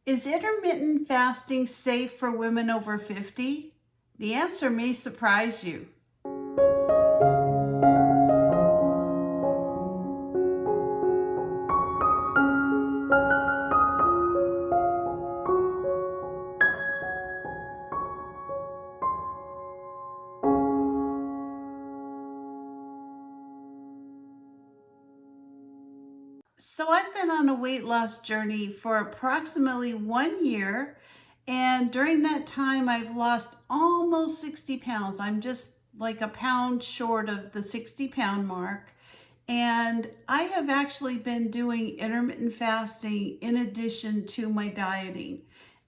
Is intermittent fasting safe for women over 50? The answer may surprise you. So I've been on a weight loss journey for approximately 1 year. And during that time, I've lost almost 60 pounds. I'm just like a pound short of the 60-pound mark. And I have actually been doing intermittent fasting in addition to my dieting.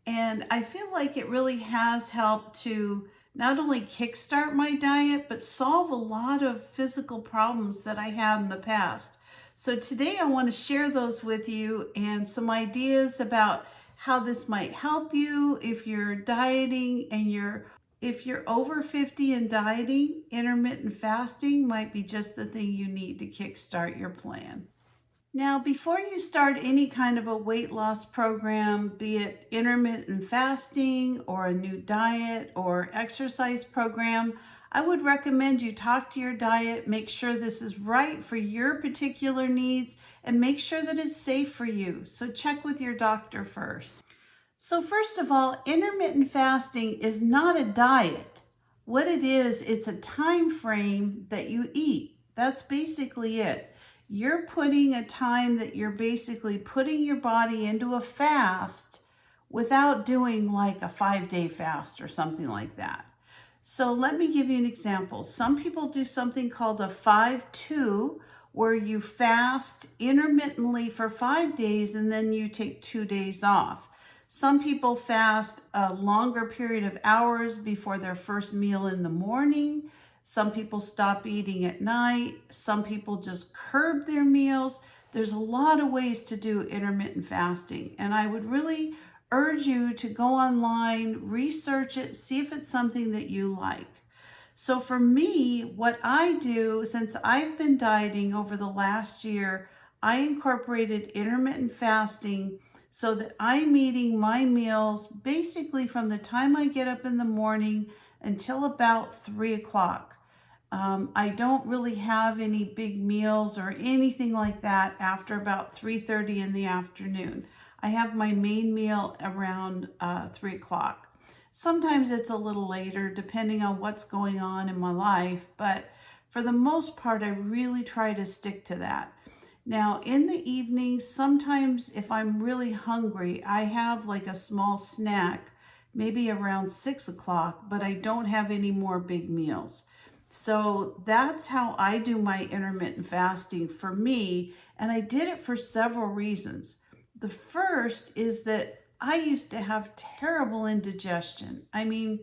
And I feel like it really has helped to not only kickstart my diet, but solve a lot of physical problems that I had in the past. So today I want to share those with you and some ideas about how this might help you if you're dieting and if you're over 50 and dieting. Intermittent fasting might be just the thing you need to kickstart your plan. Now, before you start any kind of a weight loss program, be it intermittent fasting or a new diet or exercise program, I would recommend you talk to your diet, make sure this is right for your particular needs, and make sure that it's safe for you. So check with your doctor first. So first of all, intermittent fasting is not a diet. What it is, it's a time frame that you eat. That's basically it. You're putting a time that you're basically putting your body into a fast without doing like a 5-day fast or something like that. So let me give you an example. Some people do something called a 5-2, where you fast intermittently for 5 days and then you take 2 days off. Some people fast a longer period of hours before their first meal in the morning. Some people stop eating at night. Some people just curb their meals. There's a lot of ways to do intermittent fasting, and I would really urge you to go online, research it, see if it's something that you like. So for me, what I do, since I've been dieting over the last year, I incorporated intermittent fasting so that I'm eating my meals basically from the time I get up in the morning until about 3 o'clock. I don't really have any big meals or anything like that after about 3:30 in the afternoon. I have my main meal around 3 o'clock. Sometimes it's a little later depending on what's going on in my life, but for the most part, I really try to stick to that. Now, in the evening, sometimes if I'm really hungry, I have like a small snack, maybe around 6 o'clock, but I don't have any more big meals. So that's how I do my intermittent fasting for me, and I did it for several reasons. The first is that I used to have terrible indigestion. I mean,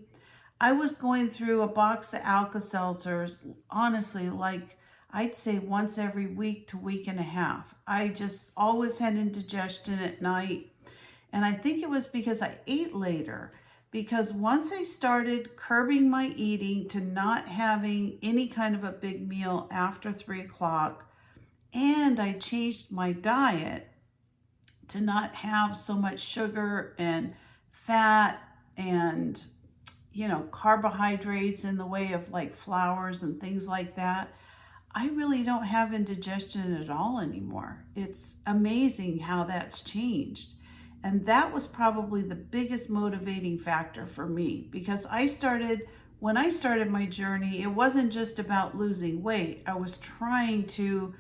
I was going through a box of Alka-Seltzers, honestly, like I'd say once every week to week and a half. I just always had indigestion at night. And I think it was because I ate later. Because once I started curbing my eating to not having any kind of a big meal after 3 o'clock, and I changed my diet to not have so much sugar and fat and carbohydrates in the way of like flours and things like that, I really don't have indigestion at all anymore. It's amazing how that's changed. And that was probably the biggest motivating factor for me, because when I started my journey, it wasn't just about losing weight. I was trying to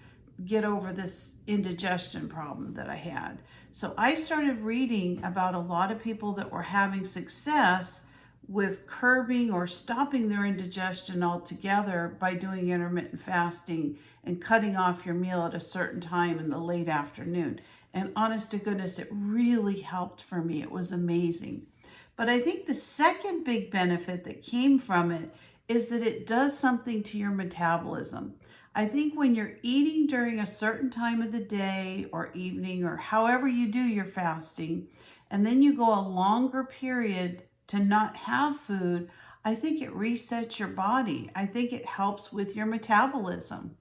get over this indigestion problem that I had. So I started reading about a lot of people that were having success with curbing or stopping their indigestion altogether by doing intermittent fasting and cutting off your meal at a certain time in the late afternoon. And honest to goodness, it really helped for me. It was amazing. But I think the second big benefit that came from it is that it does something to your metabolism. I think when you're eating during a certain time of the day or evening or however you do your fasting, and then you go a longer period to not have food, I think it resets your body. I think it helps with your metabolism.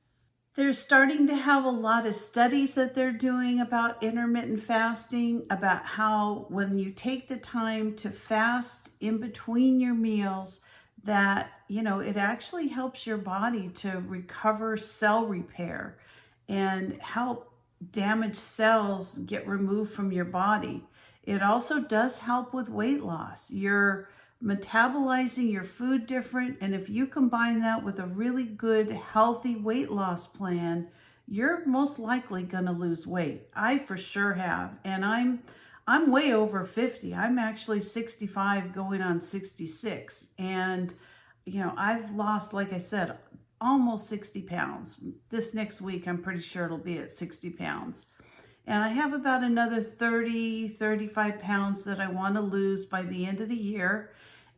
They're starting to have a lot of studies that they're doing about intermittent fasting, about how when you take the time to fast in between your meals, that, it actually helps your body to recover cell repair and help damaged cells get removed from your body. It also does help with weight loss. You're metabolizing your food different, and if you combine that with a really good healthy weight loss plan, you're most likely going to lose weight. I for sure have, and I'm way over 50. I'm actually 65 going on 66, and I've lost, like I said, almost 60 pounds. This next week I'm pretty sure it'll be at 60 pounds. And I have about another 30, 35 pounds that I want to lose by the end of the year.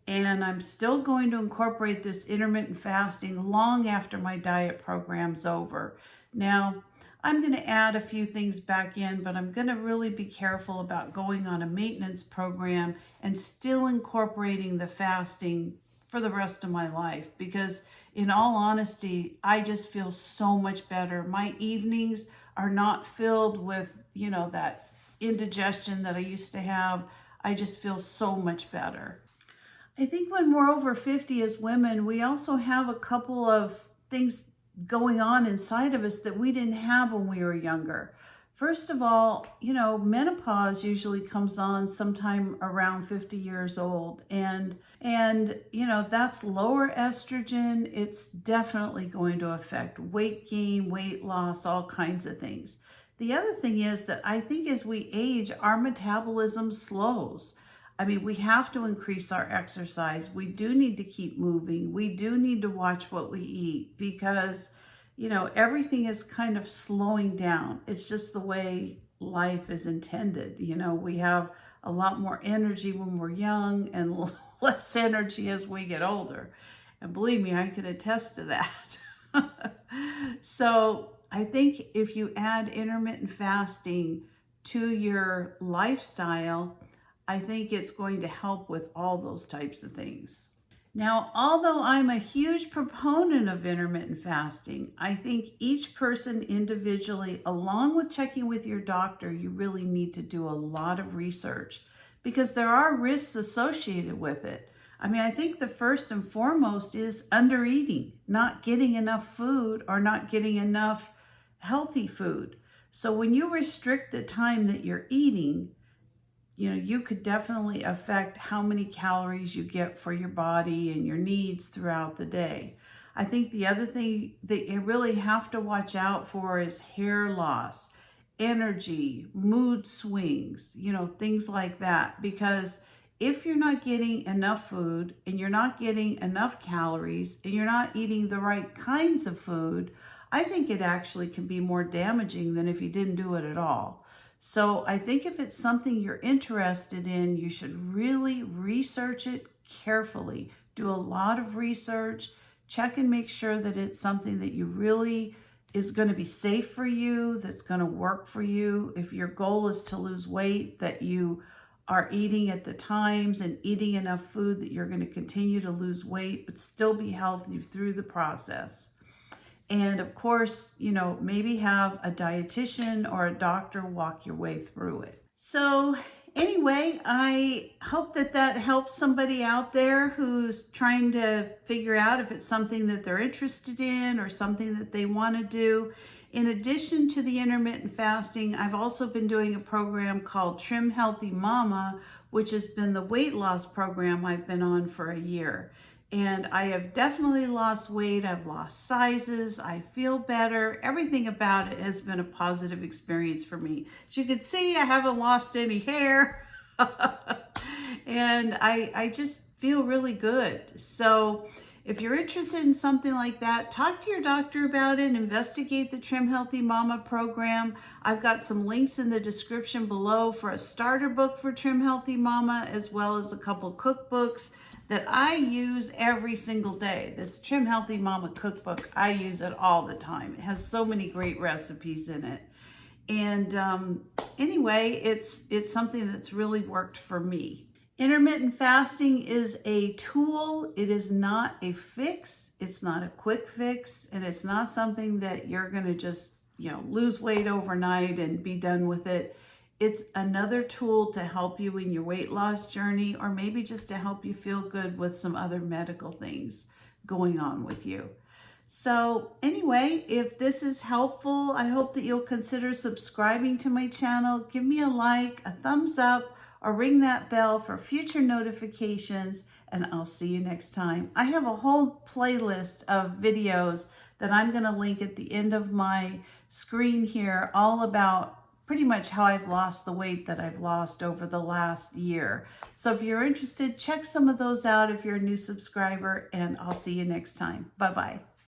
And I'm still going to incorporate this intermittent fasting long after my diet program's over. Now, I'm going to add a few things back in, but I'm going to really be careful about going on a maintenance program and still incorporating the fasting for the rest of my life, because in all honesty, I just feel so much better. My evenings are not filled with, that indigestion that I used to have. I just feel so much better. I think when we're over 50 as women, we also have a couple of things going on inside of us that we didn't have when we were younger. First of all, menopause usually comes on sometime around 50 years old, and that's lower estrogen. It's definitely going to affect weight gain, weight loss, all kinds of things. The other thing is that I think as we age, our metabolism slows. I mean, we have to increase our exercise. We do need to keep moving. We do need to watch what we eat, because everything is kind of slowing down. It's just the way life is intended. We have a lot more energy when we're young and less energy as we get older. And believe me, I can attest to that. So I think if you add intermittent fasting to your lifestyle, I think it's going to help with all those types of things. Now, although I'm a huge proponent of intermittent fasting, I think each person individually, along with checking with your doctor, you really need to do a lot of research, because there are risks associated with it. I mean, I think the first and foremost is undereating, not getting enough food or not getting enough healthy food. So when you restrict the time that you're eating, you could definitely affect how many calories you get for your body and your needs throughout the day. I think the other thing that you really have to watch out for is hair loss, energy, mood swings, things like that. Because if you're not getting enough food and you're not getting enough calories and you're not eating the right kinds of food, I think it actually can be more damaging than if you didn't do it at all. So I think if it's something you're interested in, you should really research it carefully. Do a lot of research, check and make sure that it's something that you really is going to be safe for you, that's going to work for you. If your goal is to lose weight, that you are eating at the times and eating enough food that you're going to continue to lose weight, but still be healthy through the process. And of course, maybe have a dietitian or a doctor walk your way through it. So anyway, I hope that helps somebody out there who's trying to figure out if it's something that they're interested in or something that they want to do. In addition to the intermittent fasting, I've also been doing a program called Trim Healthy Mama, which has been the weight loss program I've been on for a year. And I have definitely lost weight. I've lost sizes. I feel better. Everything about it has been a positive experience for me. As you can see, I haven't lost any hair. And I just feel really good. So if you're interested in something like that, talk to your doctor about it. Investigate the Trim Healthy Mama program. I've got some links in the description below for a starter book for Trim Healthy Mama, as well as a couple cookbooks that I use every single day. This Trim Healthy Mama cookbook, I use it all the time. It has so many great recipes in it. And anyway, it's something that's really worked for me. Intermittent fasting is a tool. It is not a fix. It's not a quick fix, and it's not something that you're going to just, lose weight overnight and be done with it. It's another tool to help you in your weight loss journey, or maybe just to help you feel good with some other medical things going on with you. So anyway, if this is helpful, I hope that you'll consider subscribing to my channel. Give me a like, a thumbs up, or ring that bell for future notifications, and I'll see you next time. I have a whole playlist of videos that I'm going to link at the end of my screen here, all about pretty much how I've lost the weight that I've lost over the last year. So if you're interested, check some of those out if you're a new subscriber, and I'll see you next time. Bye-bye.